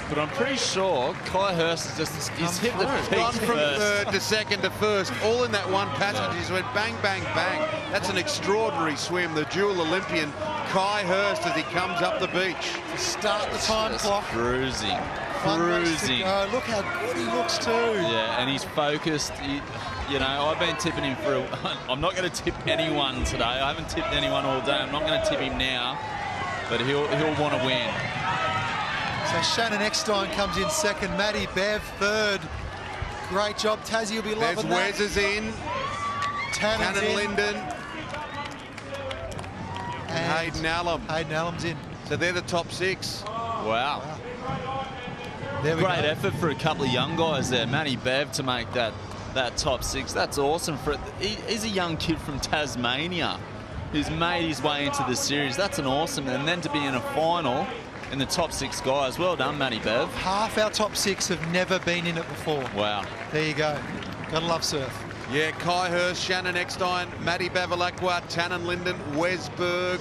But I'm pretty sure Kai Hurst he's hit the peak. Gone from third to second to first, all in that one passage. He just went bang, bang, bang. That's an extraordinary swim. The dual Olympian Kai Hurst as he comes up the beach. To start the time Just clock. Cruising. One race to go. Look how good he looks too. Yeah, and he's focused. You know, I've been tipping him for I'm not going to tip anyone today. I haven't tipped anyone all day. I'm not going to tip him now, but he'll want to win. So Shannon Eckstein comes in second, Maddie Bev third. Great job, Tassie will be loving that. There's Wes is in. Tannen's in. Linden. And Hayden Allen. Hayden Allen's in. So they're the top 6. Wow. There we Great go. effort for a couple of young guys there. Matty Bev to make that top 6. That's awesome. He's a young kid from Tasmania who's made his way into the series. That's an awesome. And then to be in a final in the top 6 guys. Well done, Matty Bev. Half our top 6 have never been in it before. Wow. There you go. Gotta love surf. Yeah, Kai Hurst, Shannon Eckstein, Maddie Bevilacqua, Tannen Linden, Wes Berg,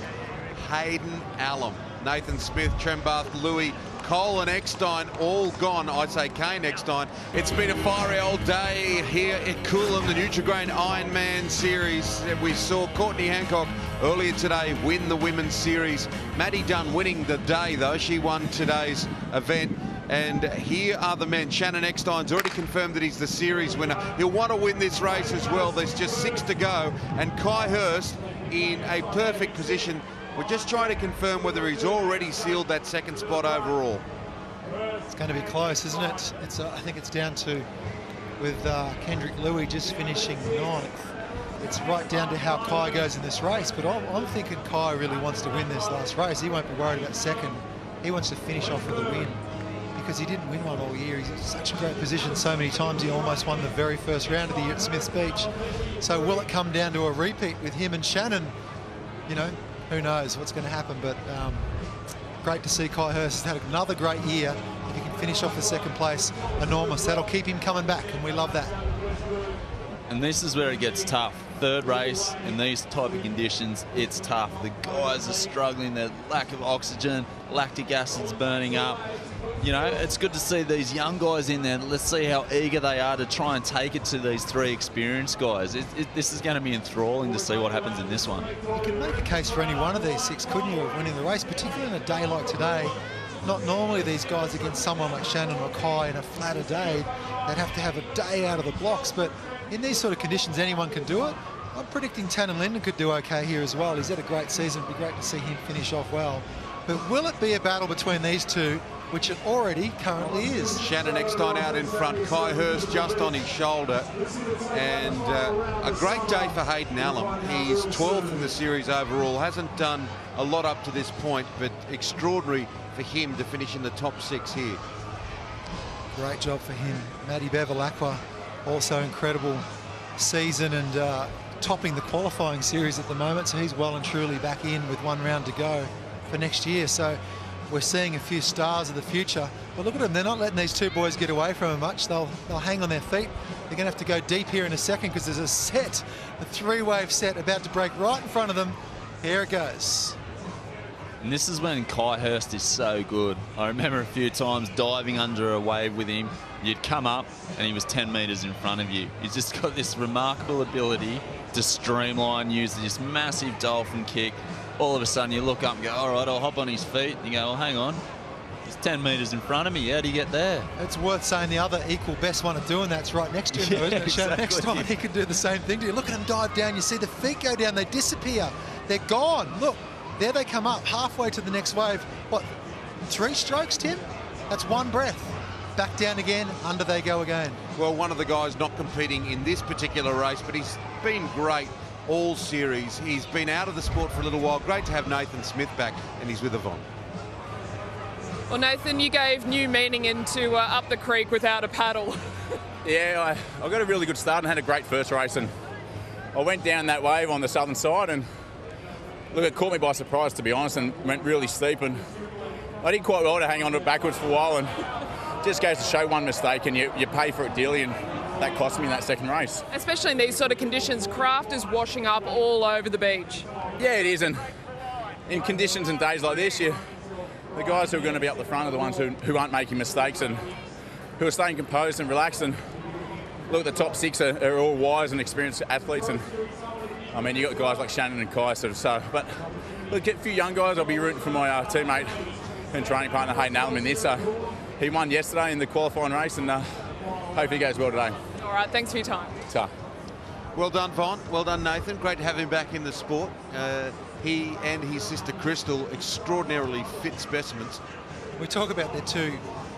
Hayden Allen, Nathan Smith, Trembath, Louis, Cole and Eckstein all gone. I'd say Kane Eckstein. It's been a fiery old day here at Coolum, the Nutri-Grain Ironman series. We saw Courtney Hancock earlier today win the women's series. Maddie Dunn winning the day though. She won today's event. And here are the men. Shannon Eckstein's already confirmed that he's the series winner. He'll want to win this race as well. There's just 6 to go. And Kai Hurst in a perfect position. We're just trying to confirm whether he's already sealed that second spot overall. It's going to be close, isn't it? I think it's down to, with Kendrick Louis just finishing 9th. It's right down to how Kai goes in this race. But I'm thinking Kai really wants to win this last race. He won't be worried about second. He wants to finish off with a win, because he didn't win one all year. He's in such a great position so many times. He almost won the very first round of the year at Smith's Beach. So will it come down to a repeat with him and Shannon? You know, who knows what's going to happen. But great to see Kai Hurst has had another great year. If he can finish off the second place, enormous. That'll keep him coming back, and we love that. And this is where it gets tough. Third race in these type of conditions, it's tough. The guys are struggling. Their lack of oxygen, lactic acid's burning up. You know, it's good to see these young guys in there. Let's see how eager they are to try and take it to these 3 experienced guys. This is going to be enthralling to see what happens in this one. You can make a case for any one of these 6, couldn't you, of winning the race, particularly in a day like today. Not normally these guys against someone like Shannon or Kai in a flatter day. They'd have to have a day out of the blocks, but in these sort of conditions, anyone can do it. I'm predicting Tannen Linden could do okay here as well. He's had a great season. It'd be great to see him finish off well. But will it be a battle between these two, which it already currently is? Shannon Eckstein out in front, Kai Hurst just on his shoulder. And a great day for Hayden Allen. He's 12th in the series overall. Hasn't done a lot up to this point, but extraordinary for him to finish in the top 6 here. Great job for him. Maddie Bevilacqua, also incredible season and topping the qualifying series at the moment. So he's well and truly back in with 1 round to go for next year. So we're seeing a few stars of the future. But look at them, they're not letting these 2 boys get away from them much. They'll hang on their feet. They're going to have to go deep here in a second because there's a set, a 3-wave set about to break right in front of them. Here it goes. And this is when Kai Hurst is so good. I remember a few times diving under a wave with him. You'd come up and he was 10 metres in front of you. He's just got this remarkable ability to streamline, use this massive dolphin kick. All of a sudden you look up and go, all right, I'll hop on his feet. And you go, well, hang on. He's 10 metres in front of me. How do you get there? It's worth saying the other equal best one at doing that's right next to him, though, isn't it? Exactly. Next time he could do the same thing to you. Look at him dive down. You see the feet go down. They disappear. They're gone. Look, there they come up halfway to the next wave. What, 3 strokes, Tim? That's 1 breath. Back down again, under they go again. Well, one of the guys not competing in this particular race, but he's been great all series. He's been out of the sport for a little while. Great to have Nathan Smith back, and he's with Yvonne. Well, Nathan, you gave new meaning into up the creek without a paddle. Yeah, I got a really good start and had a great first race, and I went down that wave on the southern side, and look, it caught me by surprise, to be honest, and went really steep, and I did quite well to hang on to it backwards for a while, and just goes to show one mistake and you pay for it dearly, and that cost me in that second race. Especially in these sort of conditions, craft is washing up all over the beach. Yeah, it is, and in conditions and days like this, the guys who are going to be up the front are the ones who aren't making mistakes and who are staying composed and relaxed. And look, the top 6 are all wise and experienced athletes, and I mean, you got guys like Shannon and Kai sort of so. But look, get a few young guys. I'll be rooting for my teammate and training partner Hayden Allen in this. So he won yesterday in the qualifying race, and hopefully he goes well today. All right, thanks for your time. So. Well done, Vaughn. Well done, Nathan. Great to have him back in the sport. He and his sister Crystal, extraordinarily fit specimens. We talk about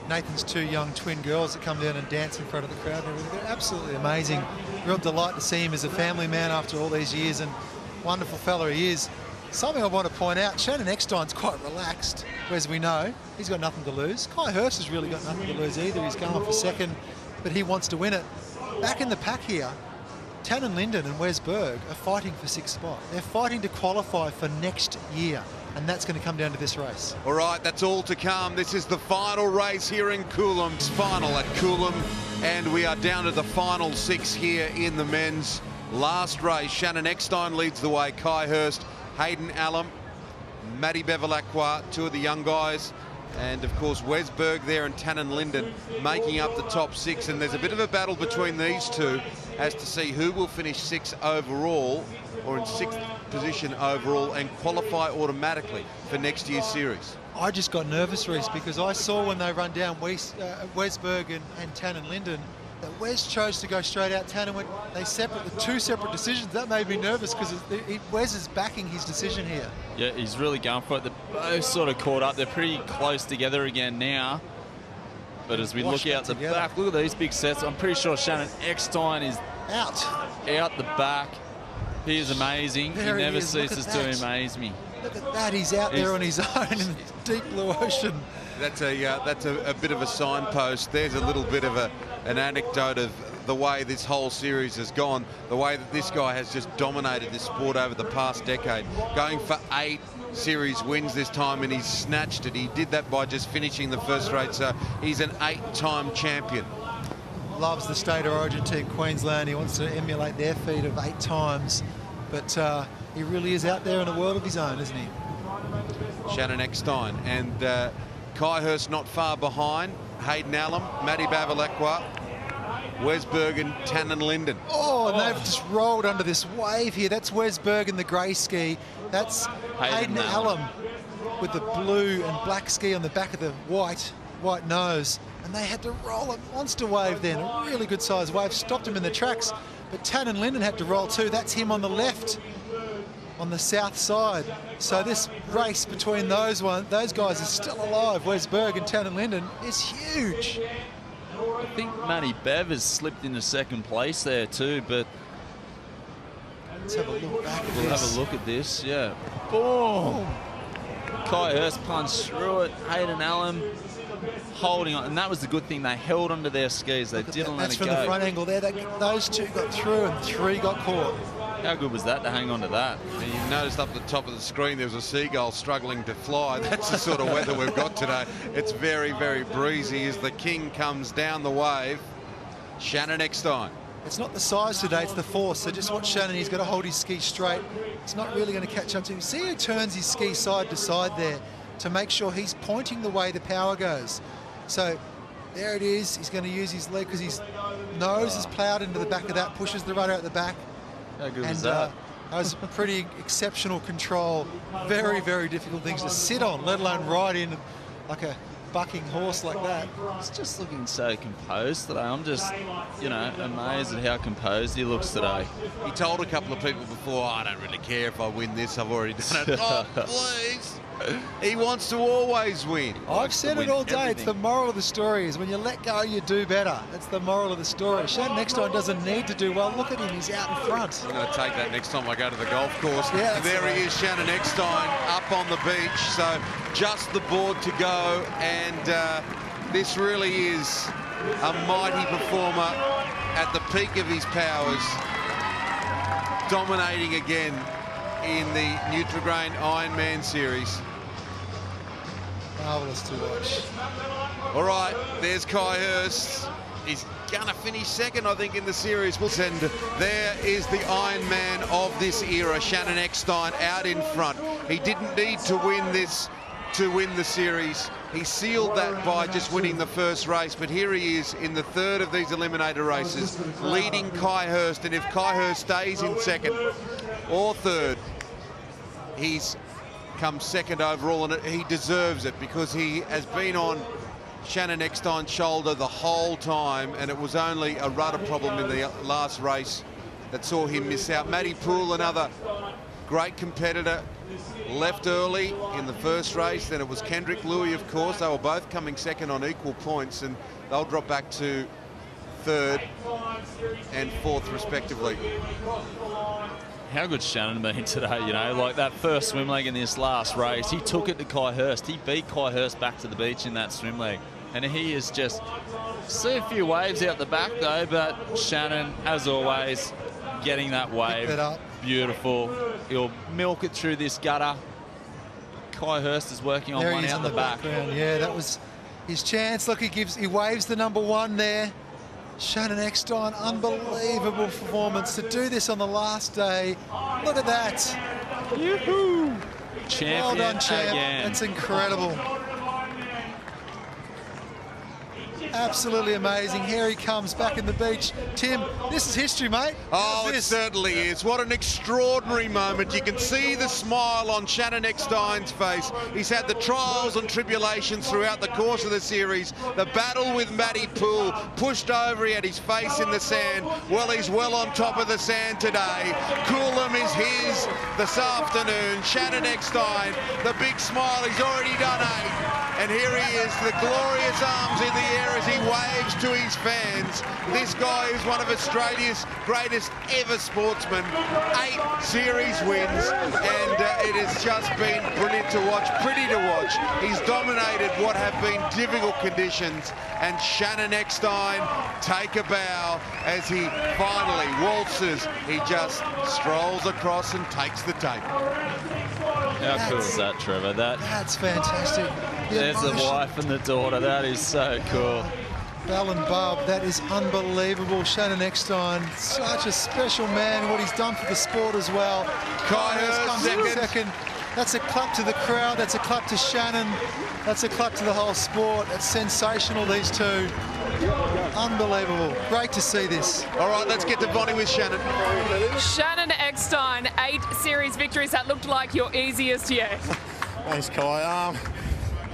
Nathan's two young twin girls that come down and dance in front of the crowd and everything. They're absolutely amazing. Real delight to see him as a family man after all these years, and wonderful fella he is. Something I want to point out, Shannon Eckstein's quite relaxed, as we know. He's got nothing to lose. Kai Hurst has really got nothing to lose either. He's going for second, but he wants to win it. Back in the pack here, Tannen Linden and Wes Berg are fighting for 6th spot. They're fighting to qualify for next year, and that's going to come down to this race. All right, that's all to come. This is the final race here in Coolum. It's final at Coolum, and we are down to the final 6 here in the men's last race. Shannon Eckstein leads the way. Kai Hurst, Hayden Allen, Matty Bevilacqua, 2 of the young guys, and of course Wes Berg there and Tannen Linden making up the top 6. And there's a bit of a battle between these two as to see who will finish 6th overall, or in 6th position overall, and qualify automatically for next year's series. I just got nervous, Reece, because I saw when they run down Wes Berg and Tannen Linden that Wes chose to go straight out. Tannen went, the 2 separate decisions. That made me nervous because Wes is backing his decision here. Yeah, he's really going for it. They're both sort of caught up. They're pretty close together again now. But as we look out the back, look at these big sets. I'm pretty sure Shannon Eckstein is out the back. He is amazing. He never ceases to amaze me. Look at that. He's out there on his own in the deep blue ocean. That's a bit of a signpost. There's a little bit of an anecdote of the way this whole series has gone, the way that this guy has just dominated this sport over the past decade, going for 8 series wins this time, and he's snatched it. He did that by just finishing the first race, so he's an 8-time champion. Loves the state of origin team, Queensland. He wants to emulate their feat of 8 times, but he really is out there in a world of his own, isn't he? Shannon Eckstein and Kai Hurst not far behind. Hayden Allen, Matty Bevilacqua, Wes Berg and Tannen Linden. Oh, and they've just rolled under this wave here. That's Wes Berg in the grey ski. That's Hayden Allen with the blue and black ski on the back of the white nose. And they had to roll a monster wave then, a really good sized wave. Stopped him in the tracks, but Tannen Linden had to roll too. That's him on the left, on the south side. So this race between those guys is still alive. Wes Berg and Tannen Linden is huge. I think Matty Bev has slipped into 2nd place there too, but let's have a look back at we'll have a look at this. Yeah. Boom! Kai Hurst punched through it. Hayden Allen holding on, and that was the good thing. They held onto their skis. They didn't let it go. That's from the front angle there. Those 2 got through and 3 got caught. How good was that to hang on to that? And you noticed up the top of the screen there was a seagull struggling to fly. That's the sort of weather we've got today. It's very, very breezy as the king comes down the wave. Shannon Eckstein. It's not the size today, it's the force. So just watch Shannon. He's got to hold his ski straight. It's not really going to catch up to him. See how he turns his ski side to side there to make sure he's pointing the way the power goes. So there it is. He's going to use his leg because his nose is ploughed into the back of that, pushes the rudder out the back. How good was that? That was pretty exceptional control. Very, very difficult things to sit on, let alone ride in like a bucking horse like that. He's just looking so composed today. I'm just, amazed at how composed he looks today. He told a couple of people before, I don't really care if I win this, I've already done it. Oh, please. He wants to always win. I've said it all day. Everything. It's the moral of the story is when you let go, you do better. That's the moral of the story. Shannon Eckstein doesn't need to do well. Look at him. He's out in front. I'm going to take that next time I go to the golf course. Yeah, there he is, Shannon Eckstein, up on the beach. So just the board to go. And this really is a mighty performer at the peak of his powers. Dominating again in the Nutri-Grain Ironman series. Marvellous to watch. All right, there's Kai Hurst. He's going to finish 2nd, I think, in the series. And there is the Ironman of this era, Shannon Eckstein, out in front. He didn't need to win this to win the series. He sealed that by just winning the first race, but here he is in the third of these Eliminator races, leading Kai Hurst, and if Kai Hurst stays in second or third, he's come second overall, and he deserves it because he has been on Shannon Eckstein's shoulder the whole time, and it was only a rudder problem in the last race that saw him miss out. Matty Poole, another great competitor, left early in the first race. Then it was Kendrick Louis, of course. They were both coming second on equal points, and they'll drop back to third and fourth respectively. How good Shannon been today, you know, like that first swim leg in this last race, he took it to Kai Hurst. He beat Kai Hurst back to the beach in that swim leg. And he is just, see a few waves out the back though, but Shannon, as always, getting that wave. Pick it up. Beautiful. He'll milk it through this gutter. Kai Hurst is working on There one he is out in the back. background. Yeah, that was his chance. Look, he waves the number one there. Shannon Eckstein, unbelievable performance to do this on the last day. Look at that. Yoo-hoo. Champion Well done, champ. again. That's incredible. Absolutely amazing. Here he comes back in the beach. Tim, this is history, mate. Oh, How's it this? certainly is. What an extraordinary moment. You can see the smile on Shannon Eckstein's face. He's had the trials and tribulations throughout the course of the series. The battle with Matty Poole, pushed over, he had his face in the sand. Well, he's well on top of the sand today. Coolum is his this afternoon. Shannon Eckstein, the big smile, he's already done 8. And here he is, the glorious arms in the air as he waves to his fans. This guy is one of Australia's greatest ever sportsmen. 8 series wins, and it has just been brilliant to watch, pretty to watch. He's dominated what have been difficult conditions, and Shannon Eckstein take a bow as he finally waltzes. He just strolls across and takes the tape. How cool is that, Trevor? That's fantastic. There's the wife and the daughter. That is so cool. Belle and Bub, that is unbelievable. Shannon Eckstein, such a special man, what he's done for the sport as well. Kai Hurst comes in second. That's a clap to the crowd. That's a clap to Shannon. That's a clap to the whole sport. It's sensational, these two. Unbelievable. Great to see this. All right, let's get to Bonnie with Shannon. Shannon Eckstein, 8 series victories. That looked like your easiest yet. Thanks, Kai.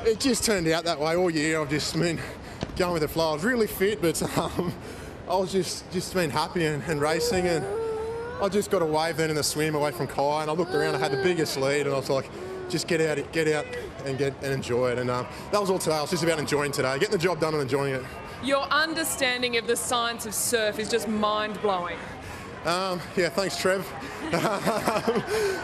It just turned out that way all year. I've just been going with the flow. I was really fit, but I was just been happy and racing, and I just got a wave then in the swim away from Kai, and I looked around. I had the biggest lead, and I was like, just get out and enjoy it. And that was all today. I was just about enjoying today, getting the job done and enjoying it. Your understanding of the science of surf is just mind-blowing. Yeah, thanks, Trev.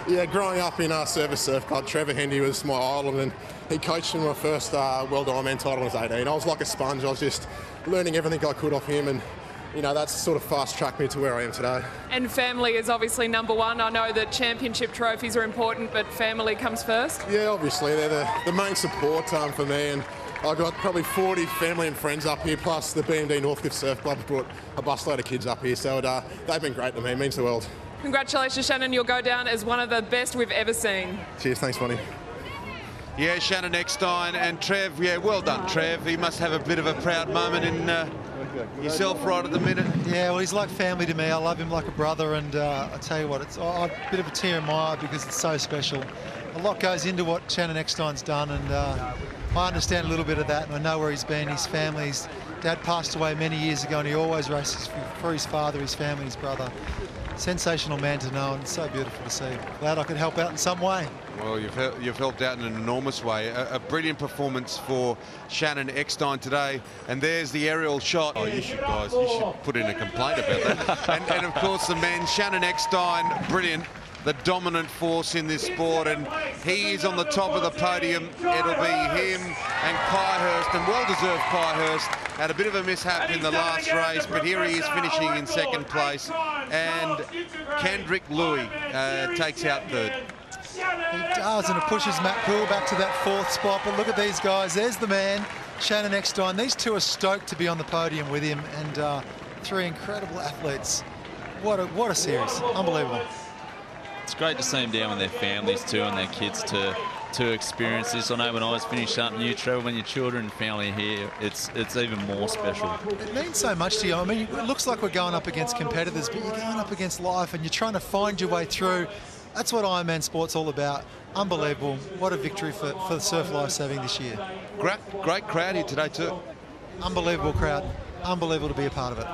Yeah, growing up in Service Surf Club, Trevor Hendy was my idol, and he coached me my first World Ironman title when I was 18. I was like a sponge. I was just learning everything I could off him, and you know, that's sort of fast-tracked me to where I am today. And family is obviously number one. I know that championship trophies are important, but family comes first. Yeah, obviously. They're the main support for me, and I've got probably 40 family and friends up here, plus the BMD Northcliffe Surf Club brought a busload of kids up here, so they've been great to me. It means the world. Congratulations, Shannon. You'll go down as one of the best we've ever seen. Cheers. Thanks, Bonnie. Yeah, Shannon Eckstein and Trev. Yeah, well done, Trev. He must have a bit of a proud moment in yourself right at the minute. Yeah, well, he's like family to me. I love him like a brother, and I tell you what, it's a bit of a tear in my eye because it's so special. A lot goes into what Shannon Eckstein's done, and I understand a little bit of that, and I know where he's been. His family's dad passed away many years ago, and he always races for his father, his family, his brother. Sensational man to know, and so beautiful to see. Glad I could help out in some way. Well, you've helped out in an enormous way. A brilliant performance for Shannon Eckstein today. And there's the aerial shot. Oh, you should put in a complaint about that. and of course, the men, Shannon Eckstein, brilliant. The dominant force in this sport, and he is on the top of the podium. It'll be him and Kai Hurst, and well-deserved Kai Hurst. Had a bit of a mishap in the last race, but here he is finishing in second place. And Kendrick Louis takes out third. He does, and it pushes Matt Poole back to that fourth spot. But look at these guys. There's the man, Shannon Eckstein. These two are stoked to be on the podium with him, and 3 incredible athletes. What a series. Unbelievable. It's great to see them down with their families too and their kids too. to experience this. I know when I was finishing up Nutri, when your children and family are here, it's even more special. It means so much to you. I mean, it looks like we're going up against competitors, but you're going up against life and you're trying to find your way through. That's what Ironman sport's all about. Unbelievable. What a victory for the surf lifesaving this year. Great crowd here today too. Unbelievable crowd. Unbelievable to be a part of it.